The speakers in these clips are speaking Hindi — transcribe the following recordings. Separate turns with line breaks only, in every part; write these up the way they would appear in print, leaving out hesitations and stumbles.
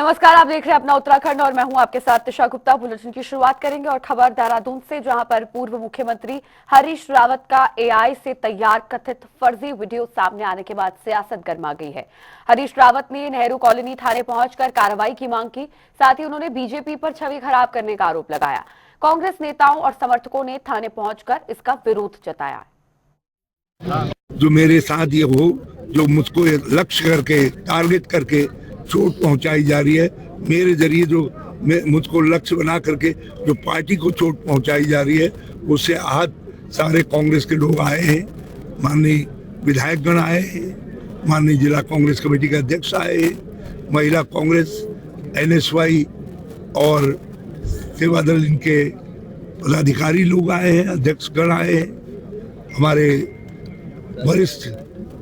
नमस्कार, आप देख रहे हैं अपना उत्तराखंड और मैं हूं आपके साथ तिशा गुप्ता। बुलेटिन की शुरुआत करेंगे और खबर देहरादून से, जहां पर पूर्व मुख्यमंत्री हरीश रावत का एआई से तैयार कथित फर्जी वीडियो सामने आने के बाद सियासत गर्मा गई है। हरीश रावत ने नेहरू कॉलोनी थाने पहुंचकर कार्रवाई की मांग की। साथ ही उन्होंने बीजेपी पर छवि खराब करने का आरोप लगाया। कांग्रेस नेताओं और समर्थकों ने थाने पहुंचकर इसका विरोध जताया।
जो मेरे साथ ये हो, जो मुझको लक्ष्य करके टारगेट करके चोट पहुंचाई जा रही है, मेरे जरिए जो मुझको लक्ष्य बना करके जो पार्टी को चोट पहुंचाई जा रही है, उससे आहत सारे कांग्रेस के लोग आए हैं। माननीय विधायकगण आए हैं, माननीय जिला कांग्रेस कमेटी के अध्यक्ष आए हैं, महिला कांग्रेस, एनएसवाई और सेवा दल इनके पदाधिकारी लोग आए हैं, अध्यक्षगण आए हैं, हमारे वरिष्ठ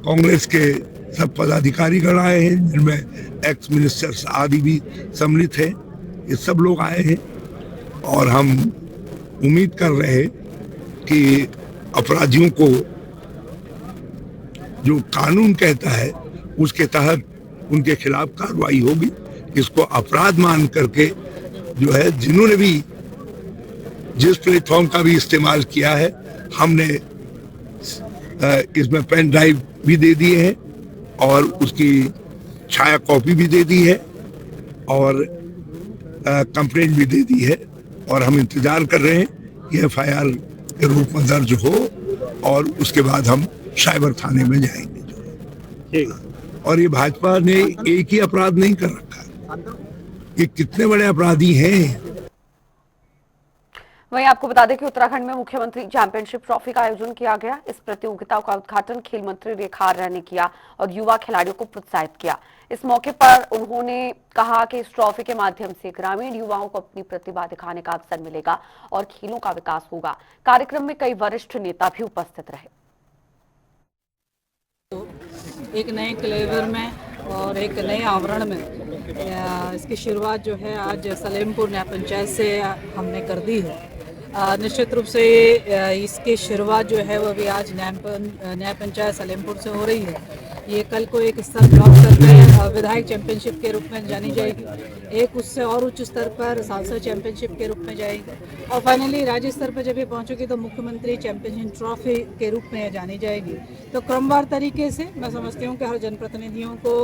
कांग्रेस के सब पदाधिकारी गण आए हैं, जिनमें एक्स मिनिस्टर्स आदि भी सम्मिलित हैं। ये सब लोग आए हैं और हम उम्मीद कर रहे हैं कि अपराधियों को जो कानून कहता है उसके तहत उनके खिलाफ कार्रवाई होगी। इसको अपराध मान करके जो है, जिन्होंने भी जिस प्लेटफॉर्म का भी इस्तेमाल किया है, हमने इसमें पेन ड्राइव भी दे दिए हैं और उसकी छाया कॉपी भी दे दी है और कंप्लेंट भी दे दी है और हम इंतजार कर रहे हैं कि एफआईआर के रूप में दर्ज हो और उसके बाद हम साइबर थाने में जाएंगे। और ये भाजपा ने एक ही अपराध नहीं कर रखा, ये कितने बड़े अपराधी हैं।
वहीं आपको बता दें कि उत्तराखंड में मुख्यमंत्री चैंपियनशिप ट्रॉफी का आयोजन किया गया। इस प्रतियोगिता का उद्घाटन खेल मंत्री रेखा आर्या ने किया और युवा खिलाड़ियों को प्रोत्साहित किया। इस मौके पर उन्होंने कहा कि इस ट्रॉफी के माध्यम से ग्रामीण युवाओं को अपनी प्रतिभा दिखाने का अवसर मिलेगा और खेलों का विकास होगा। कार्यक्रम में कई वरिष्ठ नेता भी उपस्थित रहे।
एक नए क्लेवर में और एक नए आवरण में इसकी शुरुआत जो है आज सलेमपुर न्याय पंचायत से हमने कर दी है। निश्चित रूप से इसकी शुरुआत जो है वो भी आज न्याय पंचायत सलेमपुर से हो रही है। ये कल को एक स्तर क्रॉस करके विधायक चैंपियनशिप के रूप में जानी जाएगी, एक उससे और उच्च स्तर पर सांसद चैंपियनशिप के रूप में जाएगी और फाइनली राज्य स्तर पर जब ये पहुंचेगी तो मुख्यमंत्री चैंपियनशिप ट्रॉफी के रूप में जानी जाएगी। तो क्रमवार तरीके से मैं समझती हूँ कि हर जनप्रतिनिधियों को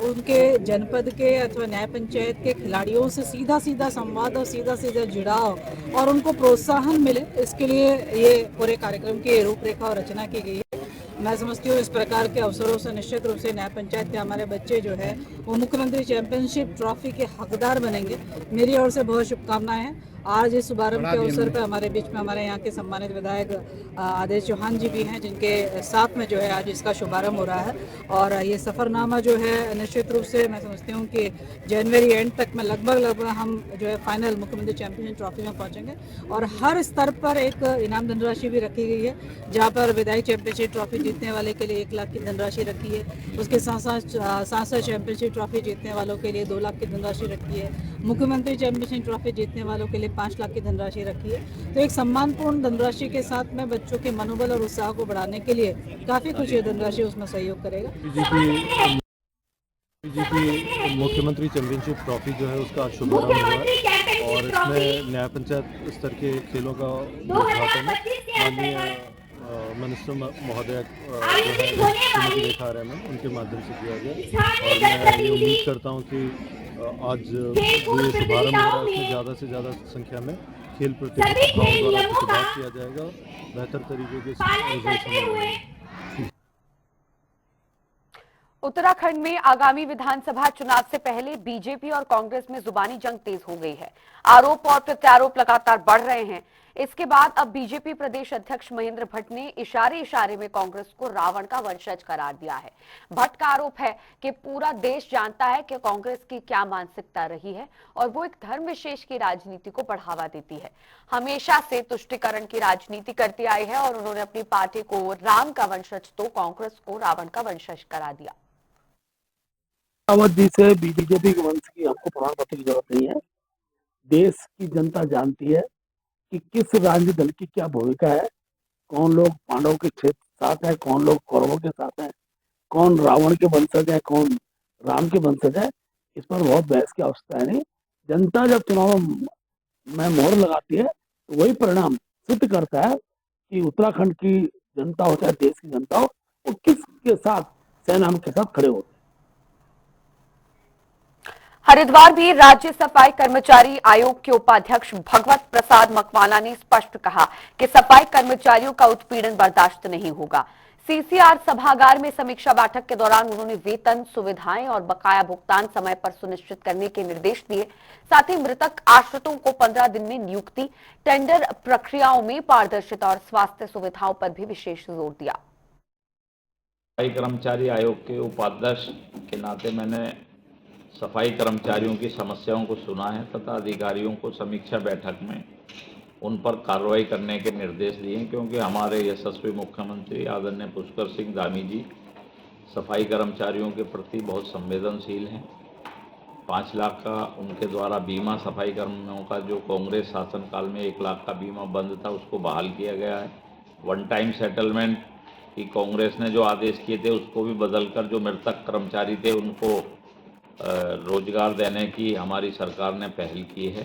उनके जनपद के अथवा न्याय पंचायत के खिलाड़ियों से सीधा सीधा संवाद और सीधा सीधा जुड़ाव और उनको प्रोत्साहन मिले, इसके लिए ये पूरे कार्यक्रम की रूपरेखा और रचना की गई है। मैं समझती हूँ इस प्रकार के अवसरों से निश्चित रूप से न्याय पंचायत के हमारे बच्चे जो है वो मुख्यमंत्री चैंपियनशिप ट्रॉफी के हकदार बनेंगे। मेरी ओर से बहुत शुभकामनाएं हैं। आज इस शुभारंभ के अवसर पर हमारे बीच में हमारे यहाँ के सम्मानित विधायक आदेश चौहान जी भी हैं, जिनके साथ में जो है आज इसका शुभारंभ हो रहा है और ये सफरनामा जो है निश्चित रूप से मैं समझती हूँ कि जनवरी एंड तक में लगभग हम जो है फाइनल मुख्यमंत्री चैंपियनशिप ट्रॉफी में पहुँचेंगे और हर स्तर पर एक इनाम धनराशि भी रखी गई है, जहाँ पर विधायक चैंपियनशिप ट्रॉफी जीतने वाले के लिए 1 लाख की धनराशि रखी है, उसके साथ साथ सांसद चैंपियनशिप ट्रॉफी जीतने वालों के लिए 2 लाख की धनराशि रखी है, मुख्यमंत्री चैंपियनशिप ट्रॉफी जीतने वालों के लिए 5 लाख की धनराशि रखी है। तो एक सम्मानपूर्ण धनराशि के साथ में बच्चों के मनोबल और उत्साह को बढ़ाने के लिए काफी कुछ ये धनराशि उसमें सहयोग करेगा।
बीजेपी मुख्यमंत्री चैंपियनशिप ट्रॉफी जो है उसका शुभारंभ हुआ है और इसमें न्याय पंचायत स्तर के खेलों का उद्घाटन माननीय मिनिस्टर महोदय जो है श्रीमती रेखा आर्या मैम उनके माध्यम से किया गया और मैं ये उम्मीद करता हूँ कि आज जो ये शुभारंभ हो रहा है उसमें ज़्यादा से ज़्यादा संख्या में खेल प्रतिभाओं द्वारा प्रतिभाग किया जाएगा, बेहतर तरीके के रिजल्ट मिलेंगे।
उत्तराखंड में आगामी विधानसभा चुनाव से पहले बीजेपी और कांग्रेस में जुबानी जंग तेज हो गई है। आरोप और प्रत्यारोप लगातार बढ़ रहे हैं। इसके बाद अब बीजेपी प्रदेश अध्यक्ष महेंद्र भट्ट ने इशारे में कांग्रेस को रावण का वंशज करार दिया है। भट्ट का आरोप है कि पूरा देश जानता है कि कांग्रेस की क्या मानसिकता रही है और वो एक धर्म विशेष की राजनीति को बढ़ावा देती है। हमेशा से तुष्टीकरण की राजनीति करती आई है और उन्होंने अपनी पार्टी को राम का वंशज तो कांग्रेस को रावण का वंशज करा दिया।
रावत जी से बीजेपी के वंश की हमको प्रमाण पत्र की जरूरत नहीं है। देश की जनता जानती है कि किस राजनीतिक दल की क्या भूमिका है, कौन लोग पांडवों के क्षेत्र साथ है, कौन लोग कौरवों के साथ है, कौन रावण के वंशज है, कौन राम के वंशज है। इस पर बहुत बहस की आवश्यकता है नहीं। जनता जब चुनाव में मोहर लगाती है तो वही परिणाम सिद्ध करता है कि उत्तराखंड की जनता हो चाहे देश की जनता हो, वो किसके साथ सेना के साथ खड़े होते हैं।
हरिद्वार में राज्य सफाई कर्मचारी आयोग के उपाध्यक्ष भगवत प्रसाद मकवाना ने स्पष्ट कहा कि सफाई कर्मचारियों का उत्पीड़न बर्दाश्त नहीं होगा। सीसीआर सभागार में समीक्षा बैठक के दौरान उन्होंने वेतन, सुविधाएं और बकाया भुगतान समय पर सुनिश्चित करने के निर्देश दिए। साथ ही मृतक आश्रितों को 15 दिन में नियुक्ति, टेंडर प्रक्रियाओं में पारदर्शिता और स्वास्थ्य सुविधाओं पर भी विशेष जोर दिया।
सफाई कर्मचारी आयोग के उपाध्यक्ष के नाते मैंने सफाई कर्मचारियों की समस्याओं को सुना है तथा अधिकारियों को समीक्षा बैठक में उन पर कार्रवाई करने के निर्देश दिए, क्योंकि हमारे यशस्वी मुख्यमंत्री आदरणीय पुष्कर सिंह धामी जी सफाई कर्मचारियों के प्रति बहुत संवेदनशील हैं। 5 लाख का उनके द्वारा बीमा सफाई कर्मियों का जो कांग्रेस शासनकाल में 1 लाख का बीमा बंद था उसको बहाल किया गया है। वन टाइम सेटलमेंट की कांग्रेस ने जो आदेश किए थे उसको भी बदलकर जो मृतक कर्मचारी थे उनको रोजगार देने की हमारी सरकार ने पहल की है।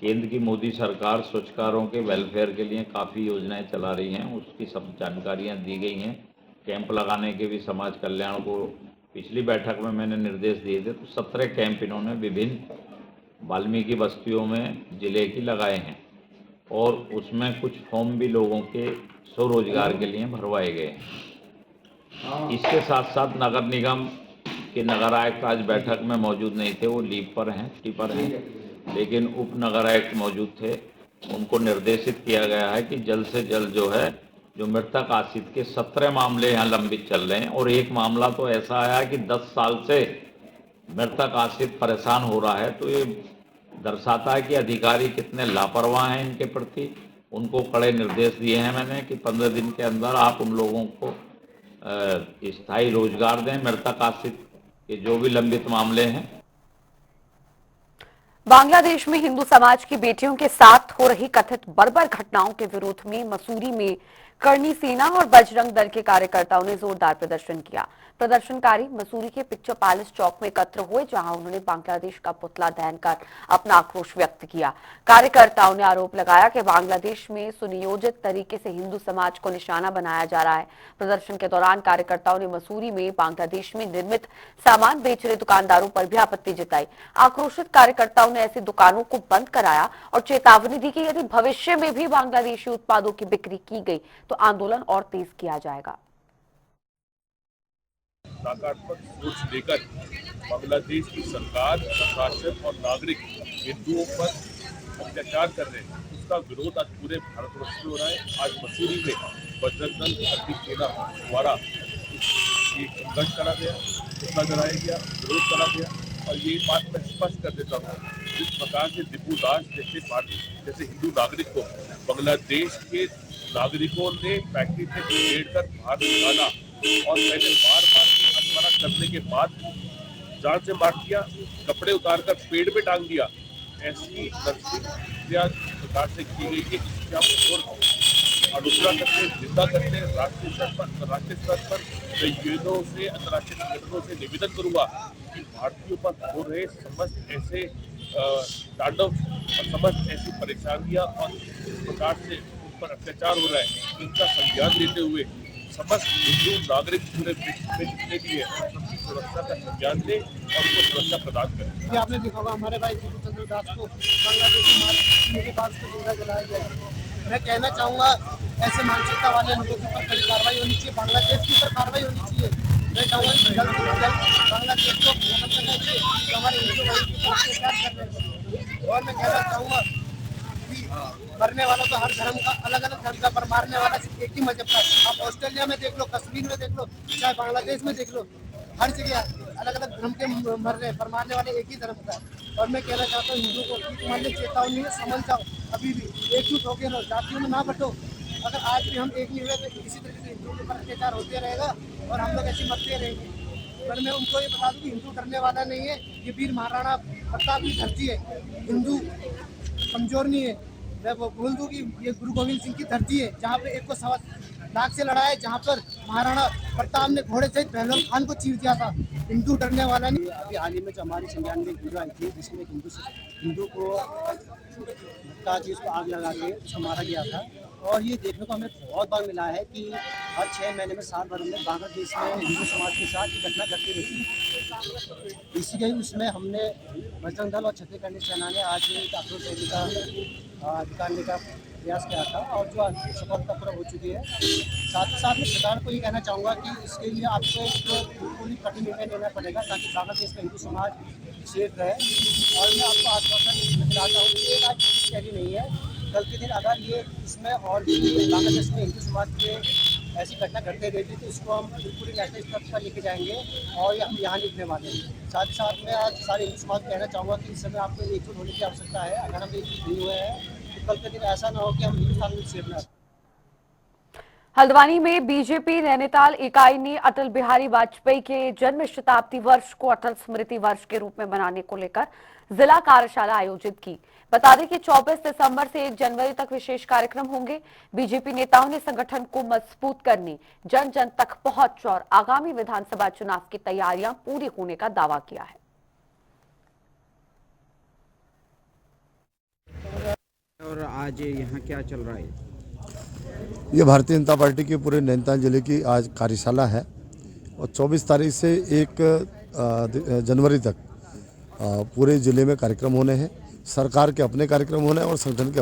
केंद्र की मोदी सरकार स्वच्छकारों के वेलफेयर के लिए काफ़ी योजनाएं चला रही हैं, उसकी सब जानकारियां दी गई हैं। कैंप लगाने के भी समाज कल्याण को पिछली बैठक में मैंने निर्देश दिए थे, तो 17 कैंप इन्होंने विभिन्न वाल्मीकि बस्तियों में जिले की लगाए हैं और उसमें कुछ फॉर्म भी लोगों के स्वरोजगार के लिए भरवाए गए हैं। इसके साथ साथ नगर निगम के नगर आयुक्त आज बैठक में मौजूद नहीं थे, वो लीव पर हैं, छुट्टी पर हैं, लेकिन उप नगर आयुक्त मौजूद थे। उनको निर्देशित किया गया है कि जल्द से जल्द जो है जो मृतक आश्रित के 17 मामले यहाँ लंबित चल रहे हैं और एक मामला तो ऐसा आया है कि 10 साल से मृतक आश्रित परेशान हो रहा है, तो ये दर्शाता है कि अधिकारी कितने लापरवाह हैं इनके प्रति। उनको कड़े निर्देश दिए हैं मैंने कि 15 दिन के अंदर आप उन लोगों को स्थायी रोजगार दें। मृतक आश्रित के जो भी लंबित मामले हैं।
बांग्लादेश में हिंदू समाज की बेटियों के साथ हो रही कथित बर्बर घटनाओं के विरोध में मसूरी में करनी सेना और बजरंग दल के कार्यकर्ताओं ने जोरदार प्रदर्शन किया। प्रदर्शनकारी मसूरी के पिक्चर पैलेस चौक में एकत्र हुए, जहां उन्होंने बांग्लादेश का पुतला दहन कर अपना आक्रोश व्यक्त किया। कार्यकर्ताओं ने आरोप लगाया कि बांग्लादेश में सुनियोजित तरीके से हिंदू समाज को निशाना बनाया जा रहा है। प्रदर्शन के दौरान कार्यकर्ताओं ने मसूरी में बांग्लादेश में निर्मित सामान बेच रहे दुकानदारों पर भी आपत्ति जताई। आक्रोशित कार्यकर्ताओं ने ऐसी दुकानों को बंद कराया और चेतावनी दी कि यदि भविष्य में भी बांग्लादेशी उत्पादों की बिक्री की गई तो आंदोलन और तेज किया जाएगा।
नकारात्मक सोच लेकर बांग्लादेश की सरकार, प्रशासन और नागरिक हिंदुओं पर अत्याचार कर रहे हैं, उसका विरोध आज पूरे भारतवर्ष में हो रहा है। आज मसूरी में बजरंग दल करनी सेना द्वारा एक संघर्ष करा गया, पुतला जलाया गया, विरोध करा गया। और ये बात मैं स्पष्ट कर देता हूँ, जिस प्रकार से दीपू दास जैसे हिंदू नागरिक को बांग्लादेश के नागरिकों ने फैक्ट्री से छेड़कर बाहर निकाला और मैंने बार मना करने के बाद जान से मार दिया, कपड़े उतारकर पेड़ पे टांग दिया, ऐसी प्रकार से की गई है। इसकी हम आलोचना करते हैं, निंदा करते हैं। राष्ट्रीय स्तर पर मैं यूएनओ से, अंतर्राष्ट्रीय संगठनों से निवेदन करूंगा कि भारतीयों पर हो रहे समस्त ऐसे तांडव और समस्त ऐसी परेशानियां और इस प्रकार से उन पर अत्याचार हो रहा है, इनका संज्ञान लेते हुए समस्त हिंदू नागरिक पूरे विश्व में जितने भी है सबकी सुरक्षा का संज्ञान लें और उनको सुरक्षा प्रदान करें।
आपने देखा होगा हमारे भाई दीपू चंद्र दास को बांग्लादेश में मारने के बाद जिंदा जलाया गया। मैं कहना चाहूँगा ऐसे मानसिकता वाले लोगों के ऊपर कड़ी कार्रवाई होनी चाहिए, बांग्लादेश के ऊपर कार्रवाई होनी चाहिए। मैं चाहूँगा कि जल्द से जल्द बांग्लादेश को खत्म करना चाहिए कि हमारे हिंदू भाई के अत्याचार कर रहे हैं। और मैं कहना चाहूँगा कि मरने वाला तो हर धर्म का, अलग अलग धर्म का, पर मारने वाला सिर्फ एक ही मजहब का। आप ऑस्ट्रेलिया में देख लो, कश्मीर में देख लो, चाहे बांग्लादेश में देख लो, हर जगह अलग अलग धर्म के मर रहे हैं, पर मारने वाले एक ही धर्म का। और मैं कहना चाहता हूँ हिंदू को तुम्हारे चेतावनी है, समझ जाओ, अभी भी एकजुट होकर रहो, जातियों में ना बटो। अगर आज भी हम एक नहीं हुए तो इसी तरीके से हिंदुओं के ऊपर अत्याचार होते रहेगा और हम लोग ऐसे मरते रहेंगे। पर मैं उनको ये बता दूँ कि हिंदू डरने वाला नहीं है, ये वीर महाराणा प्रताप की धरती है, हिंदू कमजोर नहीं है। मैं वो बोल दूँ कि ये गुरु गोविंद सिंह की धरती है, जहाँ पे एक को दाग से लड़ा है, जहाँ पर महाराणा प्रताप ने घोड़े सहित पहलवान खान को चीर दिया था। हिंदू डरने वाला नहीं। अभी हाल ही में जो हमारी संज्ञान में एक वीडियो आई थी जिसमें हिंदू को उसको आग लगा के उसको मारा गया था, और ये देखने को हमें बहुत बार मिला है कि हर 6 महीने में 7 बार में बांग्लादेश में हिंदू समाज के साथ ये घटना घटती रहती है। इसी के उसमें हमने बजरंग दल और छत्तीसगढ़ सेना ने आज एक आक्रोश रैली का निकालने का प्रयास किया था, और जो सफलता पूरा हो चुकी है। साथ ही साथ मैं सरकार को ये कहना चाहूँगा कि इसके लिए आपको एक बिल्कुल ही कठिन निर्णय लेना पड़ेगा ताकि बांग्लादेश का हिंदू समाज सेफ रहे। और मैं आपको आश्वासन दिलाता हूँ कि आज शहरी नहीं है, कल के दिन अगर ये इसमें और भी बांग्लादेश में हिंदू समाज के ऐसी घटना घटते रहती तो इसको हम बिल्कुल नेशनल स्तर पर लेके जाएंगे और ये हम यहाँ लिखने वाले हैं। साथ ही साथ में आज सारे हिंदू समाज को कहना चाहूँगा कि इस समय आपको एकजुट होने की आवश्यकता है। अगर हम एकजुट नहीं हुए हैं तो कल के दिन ऐसा ना हो कि हम हिंदुस्तान में सेफ ना।
हल्द्वानी में बीजेपी नैनीताल इकाई ने अटल बिहारी वाजपेयी के जन्म शताब्दी वर्ष को अटल स्मृति वर्ष के रूप में मनाने को लेकर जिला कार्यशाला आयोजित की। बता दें कि 24 दिसंबर से 1 जनवरी तक विशेष कार्यक्रम होंगे। बीजेपी नेताओं ने संगठन को मजबूत करने, जन जन तक पहुंच और आगामी विधानसभा चुनाव की तैयारियां पूरी होने का दावा किया है।
और आज यहाँ क्या चल रहा है?
ये भारतीय जनता पार्टी के पूरे नैनीताल जिले की आज कार्यशाला है और 24 तारीख से 1 जनवरी तक पूरे जिले में कार्यक्रम होने हैं। सरकार के अपने कार्यक्रम होने हैं और संगठन के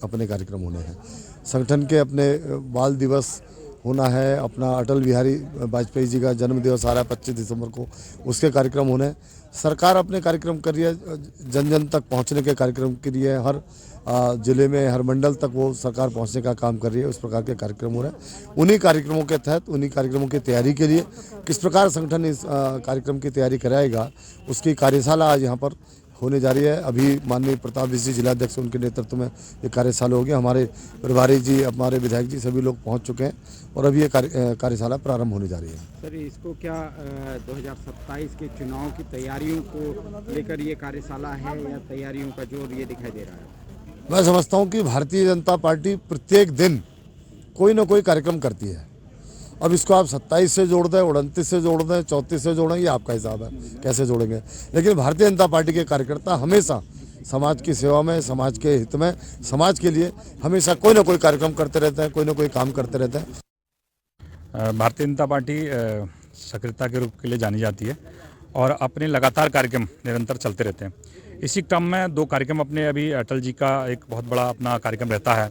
अपने कार्यक्रम होने हैं। संगठन के अपने बाल दिवस होना है, अपना अटल बिहारी वाजपेयी जी का जन्म दिवस आ रहा है 25 दिसंबर को, उसके कार्यक्रम होने हैं। सरकार अपने कार्यक्रम कर रही है, जन जन तक पहुंचने के कार्यक्रम के लिए हर जिले में हर मंडल तक वो सरकार पहुंचने का काम कर रही है। उस प्रकार के कार्यक्रम हो रहे हैं। उन्हीं कार्यक्रमों के तहत उन्हीं कार्यक्रमों की तैयारी के लिए किस प्रकार संगठन इस कार्यक्रम की तैयारी कराएगा, उसकी कार्यशाला आज यहाँ पर होने जा रही है। अभी माननीय प्रताप जी जिलाध्यक्ष उनके नेतृत्व में ये कार्यशाला हो गया। हमारे प्रभारी जी, हमारे विधायक जी सभी लोग पहुंच चुके हैं और अभी ये कार्यशाला प्रारंभ होने जा रही है।
सर, इसको क्या 2027 के चुनाव की तैयारियों को लेकर ये कार्यशाला है या तैयारियों का जोर ये दिखाई दे रहा है?
मैं समझता हूँ कि भारतीय जनता पार्टी प्रत्येक दिन कोई ना कोई कार्यक्रम करती है। अब इसको आप 27 से जोड़ दें, 29 से जोड़ दें, 34 से जोड़ें, ये आपका हिसाब है कैसे जोड़ेंगे। लेकिन भारतीय जनता पार्टी के कार्यकर्ता हमेशा समाज की सेवा में, समाज के हित में, समाज के लिए हमेशा कोई ना कोई कार्यक्रम करते रहते हैं, कोई ना कोई काम करते रहते हैं।
भारतीय जनता पार्टी सक्रियता के रूप के लिए जानी जाती है और अपने लगातार कार्यक्रम निरंतर चलते रहते हैं। इसी क्रम में 2 कार्यक्रम अपने अभी अटल जी का एक बहुत बड़ा अपना कार्यक्रम रहता है,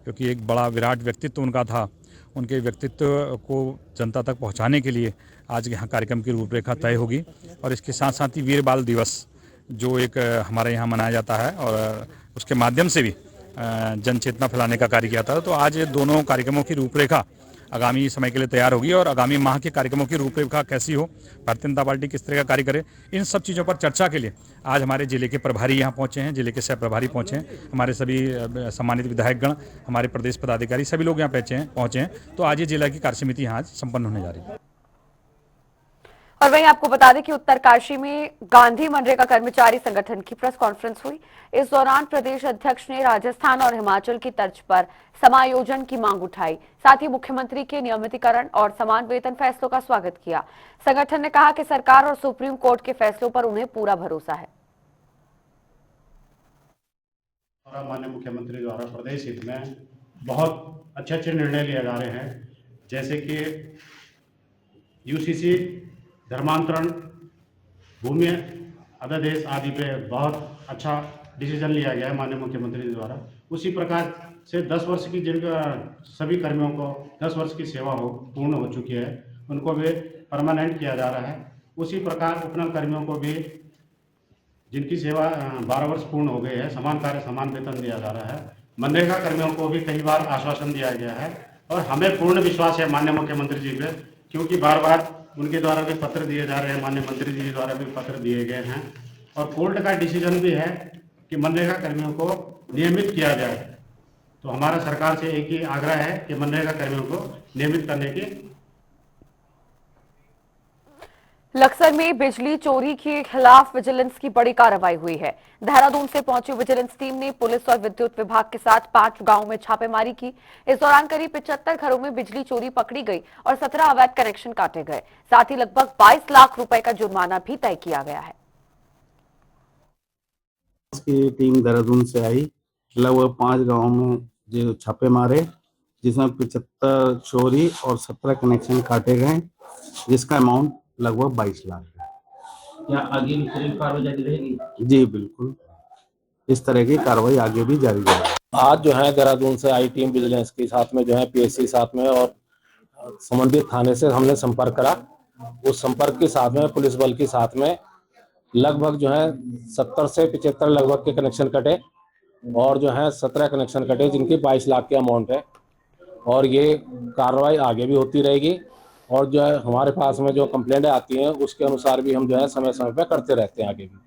क्योंकि एक बड़ा विराट व्यक्तित्व उनका था। उनके व्यक्तित्व को जनता तक पहुंचाने के लिए आज यहाँ कार्यक्रम की रूपरेखा तय होगी। और इसके साथ साथ ही वीर बाल दिवस जो एक हमारे यहाँ मनाया जाता है और उसके माध्यम से भी जन चेतना फैलाने का कार्य किया था। तो आज ये दोनों कार्यक्रमों की रूपरेखा आगामी समय के लिए तैयार होगी और आगामी माह के कार्यक्रमों की रूपरेखा कैसी हो, भारतीय जनता पार्टी किस तरह का कार्य करे, इन सब चीज़ों पर चर्चा के लिए आज हमारे जिले के प्रभारी यहाँ पहुँचे हैं, जिले के सह प्रभारी पहुँचे हैं, हमारे सभी सम्मानित विधायकगण, हमारे प्रदेश पदाधिकारी सभी लोग यहाँ पहुँचे हैं। तो आज ये जिला की कार्यसमिति यहाँ आज संपन्न होने जा रही है।
और वहीं आपको बता दें कि उत्तरकाशी में गांधी मनरेगा कर्मचारी संगठन की प्रेस कॉन्फ्रेंस हुई। इस दौरान प्रदेश अध्यक्ष ने राजस्थान और हिमाचल की तर्ज पर समायोजन की मांग उठाई। साथ ही मुख्यमंत्री के नियमितीकरण और समान वेतन फैसलों का स्वागत किया। संगठन ने कहा कि सरकार और सुप्रीम कोर्ट के फैसलों पर उन्हें पूरा भरोसा है।
माननीय मुख्यमंत्री द्वारा प्रदेश हित में बहुत अच्छे निर्णय लिए जा रहे हैं, जैसे कि यूसीसी, धर्मांतरण, भूमि अध्यादेश आदि पे बहुत अच्छा डिसीजन लिया गया है माननीय मुख्यमंत्री जी द्वारा। उसी प्रकार से 10 वर्ष की जिनका सभी कर्मियों को 10 वर्ष की सेवा पूर्ण हो चुकी है, उनको भी परमानेंट किया जा रहा है। उसी प्रकार उपनल कर्मियों को भी जिनकी सेवा 12 वर्ष पूर्ण हो गई है, समान कार्य समान वेतन दिया जा रहा है। मनरेगा कर्मियों को भी कई बार आश्वासन दिया गया है और हमें पूर्ण विश्वास है माननीय मुख्यमंत्री जी पे, क्योंकि बार बार उनके द्वारा भी पत्र दिए जा रहे हैं, माननीय मंत्री जी द्वारा भी पत्र दिए गए हैं और कोर्ट का डिसीजन भी है कि मनरेगा कर्मियों को नियमित किया जाए। तो हमारा सरकार से एक ही आग्रह है कि मनरेगा कर्मियों को नियमित करने की।
लक्सर में बिजली चोरी के खिलाफ विजिलेंस की बड़ी कार्रवाई हुई है। देहरादून से पहुंची विजिलेंस टीम ने पुलिस और विद्युत विभाग के साथ 5 गांवों में छापेमारी की। इस दौरान करीब 75 घरों में बिजली चोरी पकड़ी गई और 17 अवैध कनेक्शन काटे गए। साथ ही लगभग 22 लाख रुपए का जुर्माना भी तय किया गया है।
की टीम देहरादून से आई, लगभग 5 गाँव में जो छापे मारे, जिसमें 75 चोरी और 17 कनेक्शन काटे गए, जिसका अमाउंट लगभग 22 लाख है।
क्या आगे भी कार्रवाई जारी रहेगी?
जी बिल्कुल, इस तरह की कार्रवाई आगे भी जारी रहेगी।
आज जो है देहरादून से आई टीम विजिलेंस के साथ में जो है पीएससी साथ में और संबंधित थाने से हमने संपर्क करा। उस संपर्क के साथ में पुलिस बल के साथ में लगभग जो है 70 से 75 लगभग के कनेक्शन कटे और जो है 17 कनेक्शन कटे, जिनकी 22 लाख के अमाउंट है। और ये कार्रवाई आगे भी होती रहेगी और जो है हमारे पास में जो कंप्लेंट आती हैं उसके अनुसार भी हम जो है समय समय पर करते रहते हैं आगे भी।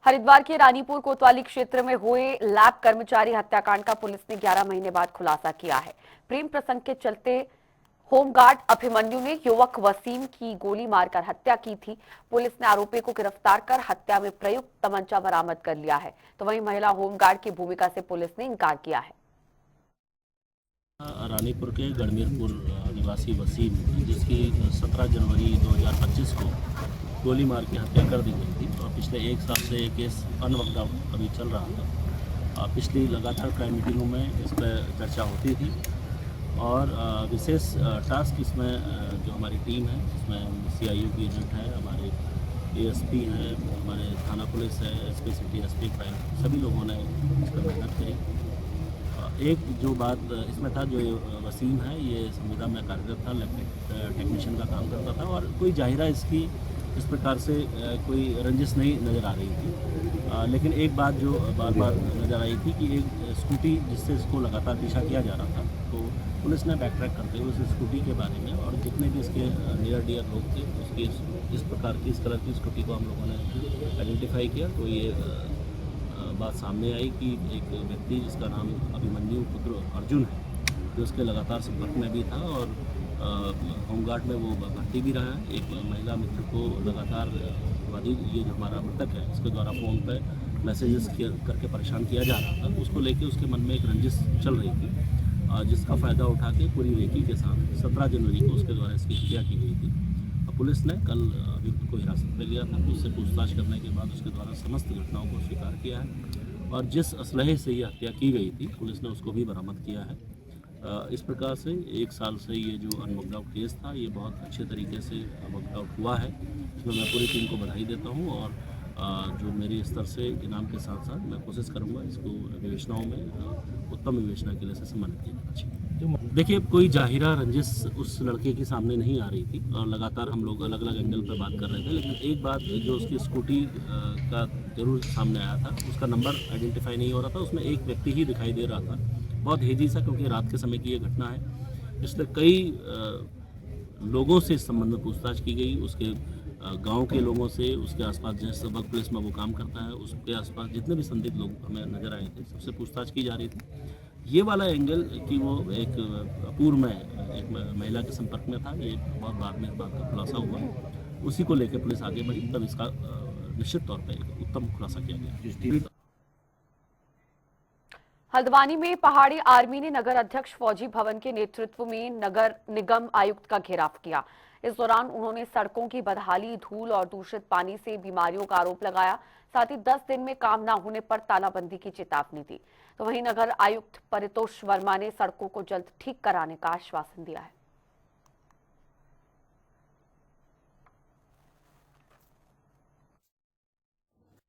हरिद्वार के रानीपुर कोतवाली क्षेत्र में हुए लैब कर्मचारी हत्याकांड का पुलिस ने 11 महीने बाद खुलासा किया है। प्रेम प्रसंग के चलते होमगार्ड अभिमन्यु ने युवक वसीम की गोली मारकर हत्या की थी। पुलिस ने आरोपी को गिरफ्तार कर हत्या में प्रयुक्त तमंचा बरामद कर लिया है। तो वहीं महिला होमगार्ड की भूमिका से पुलिस ने इनकार किया है।
रानीपुर के गढ़मीरपुर निवासी वसीम, जिसकी 17 जनवरी 2025 को गोली मार के हत्या कर दी गई थी और पिछले 1 साल से ये केस अनवर्कड आउट अभी चल रहा था। पिछली लगातार क्राइम मीटिंगों में इस पर चर्चा होती थी और विशेष टास्क इसमें जो हमारी टीम है, जिसमें CIU की एजेंट है, हमारे ASP हैं, हमारे थाना पुलिस है, SP सिटी SP क्राइम, सभी लोगों ने इस पर मेहनत करी। एक जो बात इसमें था, जो वसीम है ये संविदा में कार्यरत था, लैब टेक्नीशियन का काम करता था और कोई जाहिरा इसकी इस प्रकार से कोई रंजिश नहीं नज़र आ रही थी। लेकिन एक बात जो बार बार नज़र आई थी कि एक स्कूटी जिससे इसको लगातार पीछा किया जा रहा था, तो पुलिस ने बैक ट्रैक करते हुए उस स्कूटी के बारे में और जितने भी इसके नियर डियर लोग थे उसकी इस प्रकार की इस कलर की स्कूटी को हम लोगों ने आइडेंटिफाई किया। तो ये बात सामने आई कि एक व्यक्ति जिसका नाम अभिमन्यु पुत्र अर्जुन है, जो उसके लगातार संपर्क में भी था और होमगार्ड में वो भर्ती भी रहा है। एक महिला मित्र को लगातार वादी ये जो हमारा मृतक है इसके द्वारा फ़ोन पे मैसेजेस करके परेशान किया जा रहा था, उसको लेके उसके मन में एक रंजिश चल रही थी, जिसका फ़ायदा उठा के पूरी रेकी के साथ 17 जनवरी को उसके द्वारा इसकी हत्या की गई थी। पुलिस ने कल अभियुक्त को हिरासत में लिया था। उससे पूछताछ करने के बाद उसके द्वारा समस्त घटनाओं को स्वीकार किया है और जिस असलहे से ये हत्या की गई थी पुलिस ने उसको भी बरामद किया है। इस प्रकार से 1 साल से ये जो अनवर्कड आउट केस था ये बहुत अच्छे तरीके से वर्कआउट आउट हुआ है। इसमें मैं पूरी टीम को बधाई देता हूँ और जो मेरे स्तर से इनाम के साथ साथ मैं कोशिश करूँगा इसको विवेचनाओं में उत्तम विवेचना के लिए से सम्मानित किया जाना चाहिए। देखिए, कोई जाहिरा रंजिश उस लड़के के सामने नहीं आ रही थी और लगातार हम लोग अलग अलग एंगल पर बात कर रहे थे, लेकिन एक बात जो उसकी स्कूटी का जरूर सामने आया था, उसका नंबर आइडेंटिफाई नहीं हो रहा था, उसमें एक व्यक्ति ही दिखाई दे रहा था, बहुत हेजी सा, क्योंकि रात के समय की ये घटना है। इसलिए कई लोगों से इस संबंध में पूछताछ की गई, उसके गांव के लोगों से, उसके आसपास जिस वक्त पुलिस में वो काम करता है उसके आसपास जितने भी संदिग्ध लोग हमें नजर आए थे सबसे पूछताछ की जा रही थी। ये वाला एंगल कि वो एक पूर्व में एक महिला के संपर्क में था, ये बहुत बाद में बात का खुलासा हुआ, उसी को लेकर पुलिस आगे बढ़ी, तब इसका निश्चित तौर पर एक उत्तम खुलासा किया गया।
हल्द्वानी में पहाड़ी आर्मी ने नगर अध्यक्ष फौजी भवन के नेतृत्व में नगर निगम आयुक्त का घेराव किया। इस दौरान उन्होंने सड़कों की बदहाली, धूल और दूषित पानी से बीमारियों का आरोप लगाया। साथ ही 10 दिन में काम न होने पर तालाबंदी की चेतावनी दी। तो वहीं नगर आयुक्त परितोष वर्मा ने सड़कों को जल्द ठीक कराने का आश्वासन दिया है।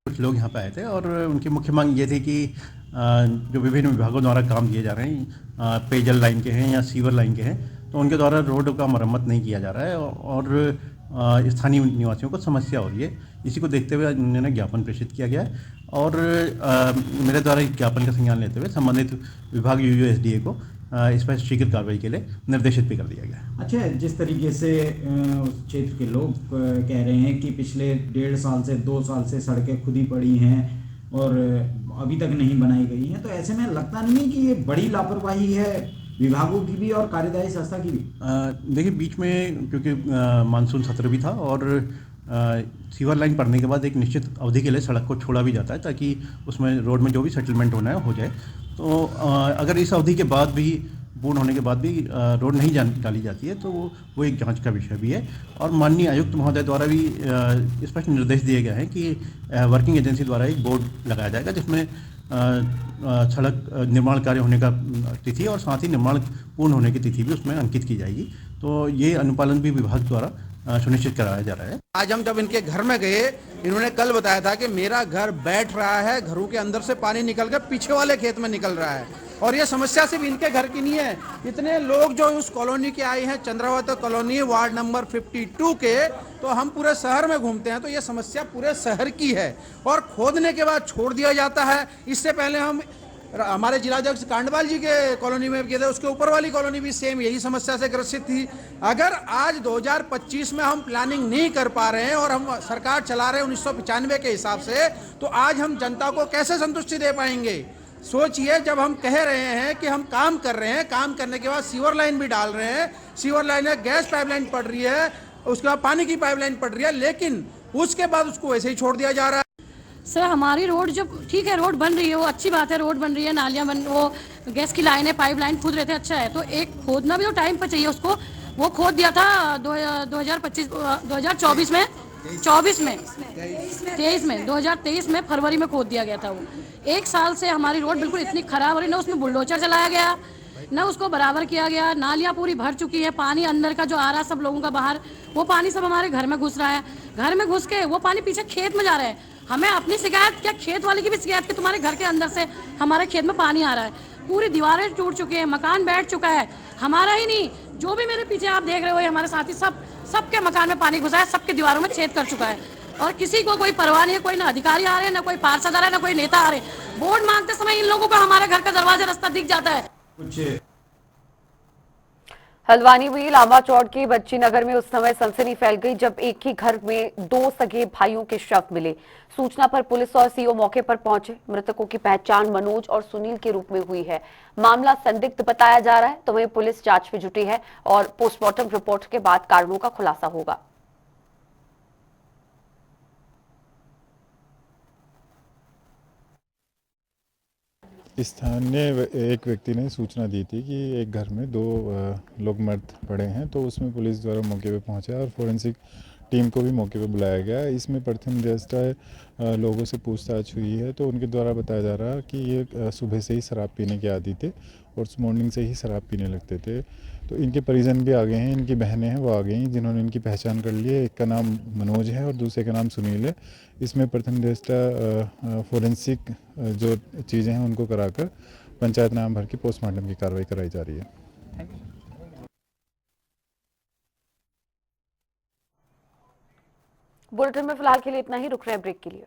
कुछ लोग यहाँ पे आए थे और उनकी मुख्य मांग ये थी कि जो विभिन्न विभागों द्वारा काम किए जा रहे हैं, पेयजल लाइन के हैं या सीवर लाइन के हैं, तो उनके द्वारा रोड का मरम्मत नहीं किया जा रहा है और स्थानीय निवासियों को समस्या हो रही है। इसी को देखते हुए उन्होंने ज्ञापन प्रेषित किया गया है और मेरे द्वारा ज्ञापन का संज्ञान लेते हुए संबंधित विभाग UUSDA को इस पर शीघ्र कार्रवाई के लिए निर्देशित भी कर दिया गया।
अच्छा, जिस तरीके से उस क्षेत्र के लोग कह रहे हैं कि पिछले 1.5 साल से 2 साल से सड़कें खुदी पड़ी हैं और अभी तक नहीं बनाई गई हैं, तो ऐसे में लगता नहीं है कि ये बड़ी लापरवाही है विभागों की भी और कार्यदायी संस्था की भी?
देखिए, बीच में क्योंकि मानसून सत्र भी था और सीवर लाइन पड़ने के बाद एक निश्चित अवधि के लिए सड़क को छोड़ा भी जाता है ताकि उसमें रोड में जो भी सेटलमेंट होना है हो जाए। तो अगर इस अवधि के बाद भी, पूर्ण होने के बाद भी रोड नहीं डाली जाती है तो वो एक जांच का विषय भी है। और माननीय आयुक्त महोदय द्वारा भी स्पष्ट निर्देश दिए गए हैं कि वर्किंग एजेंसी द्वारा एक बोर्ड लगाया जाएगा जिसमें सड़क निर्माण कार्य होने का तिथि और साथ ही निर्माण पूर्ण होने की तिथि भी उसमें अंकित की जाएगी। तो ये अनुपालन भी विभाग द्वारा सुनिश्चित कराया जा रहा है।
आज हम जब इनके घर में गए, इन्होंने कल बताया था कि मेरा घर बैठ रहा है, घरों के अंदर से पानी निकल कर पीछे वाले खेत में निकल रहा है। और ये समस्या सिर्फ इनके घर की नहीं है, इतने लोग जो उस कॉलोनी के आए हैं, चंद्रावत कॉलोनी वार्ड नंबर 52 के, तो हम पूरे शहर में घूमते हैं तो ये समस्या पूरे शहर की है। और खोदने के बाद छोड़ दिया जाता है। इससे पहले हम हमारे जिलाध्यक्ष कांडवाल जी के कॉलोनी में गए थे, उसके ऊपर वाली कॉलोनी भी सेम यही समस्या से ग्रसित थी। अगर आज 2025 में हम प्लानिंग नहीं कर पा रहे हैं और हम सरकार चला रहे हैं 1995 के हिसाब से, तो आज हम जनता को कैसे संतुष्टि दे पाएंगे? सोचिए, जब हम कह रहे हैं कि हम काम कर रहे हैं, काम करने के बाद सीवर लाइन भी डाल रहे हैं, सीवर लाइन में गैस पाइपलाइन पड़ रही है, उसके बाद पानी की पाइपलाइन पड़ रही है, लेकिन उसके बाद उसको ऐसे ही छोड़ दिया जा रहा है।
सर, हमारी रोड जो ठीक है, रोड बन रही है, वो अच्छी बात है, रोड बन रही है, नालियाँ बन, वो गैस की लाइनें पाइपलाइन खुद रहते अच्छा है। तो एक खोदना भी तो टाइम पर चाहिए उसको। वो खोद दिया था 2023 में 2023 में फरवरी में खोद दिया गया था। वो एक साल से हमारी रोड बिल्कुल इतनी खराब हो रही, ना उसमें बुलडोजर चलाया गया, ना उसको बराबर किया गया। नालियाँ पूरी भर चुकी है, पानी अंदर का जो आ रहा है सब लोगों का बाहर, वो पानी सब हमारे घर में घुस रहा है। घर में घुस के वो पानी पीछे खेत में जा रहा है। हमें अपनी शिकायत क्या, खेत वाले की भी शिकायत कि तुम्हारे घर के अंदर से हमारे खेत में पानी आ रहा है। पूरी दीवारें टूट चुकी हैं, मकान बैठ चुका है। हमारा ही नहीं, जो भी मेरे पीछे आप देख रहे हो, हमारे साथी सबके मकान में पानी घुसा है, सबके दीवारों में छेद कर चुका है। और किसी को कोई परवाह नहीं है, कोई ना अधिकारी आ रहे हैं, ना कोई पार्षद आ रहा है, ना कोई नेता आ रहे हैं। वोट मांगते समय इन लोगों को हमारे घर का दरवाजा रास्ता दिख जाता है।
हल्द्वानी में लांबा चौड़ के बच्ची नगर में उस समय सनसनी फैल गई जब एक ही घर में 2 सगे भाइयों के शव मिले। सूचना पर पुलिस और सीओ मौके पर पहुंचे। मृतकों की पहचान मनोज और सुनील के रूप में हुई है। मामला संदिग्ध बताया जा रहा है, तो वहीं पुलिस जांच में जुटी है और पोस्टमार्टम रिपोर्ट के बाद कारणों का खुलासा होगा।
स्थानीय एक व्यक्ति ने सूचना दी थी कि एक घर में 2 लोग मर्द पड़े हैं, तो उसमें पुलिस द्वारा मौके पे पहुंचा और फोरेंसिक टीम को भी मौके पे बुलाया गया। इसमें प्रथम दृष्टया लोगों से पूछताछ हुई है, तो उनके द्वारा बताया जा रहा है कि ये सुबह से ही शराब पीने के आदी थे और मॉर्निंग से ही शराब पीने लगते थे। तो इनके परिजन भी आ गए हैं, इनकी बहनें हैं वो आ गई हैं, जिन्होंने इनकी पहचान कर ली है। एक का नाम मनोज है और दूसरे का नाम सुनील है। इसमें प्रथम दृष्टया फोरेंसिक जो चीज़ें हैं उनको कराकर पंचायत नाम भर के पोस्टमार्टम की कार्रवाई कराई जा रही है।
बुलेटिन में फिलहाल के लिए इतना ही। रुक रहे हैं ब्रेक के लिए।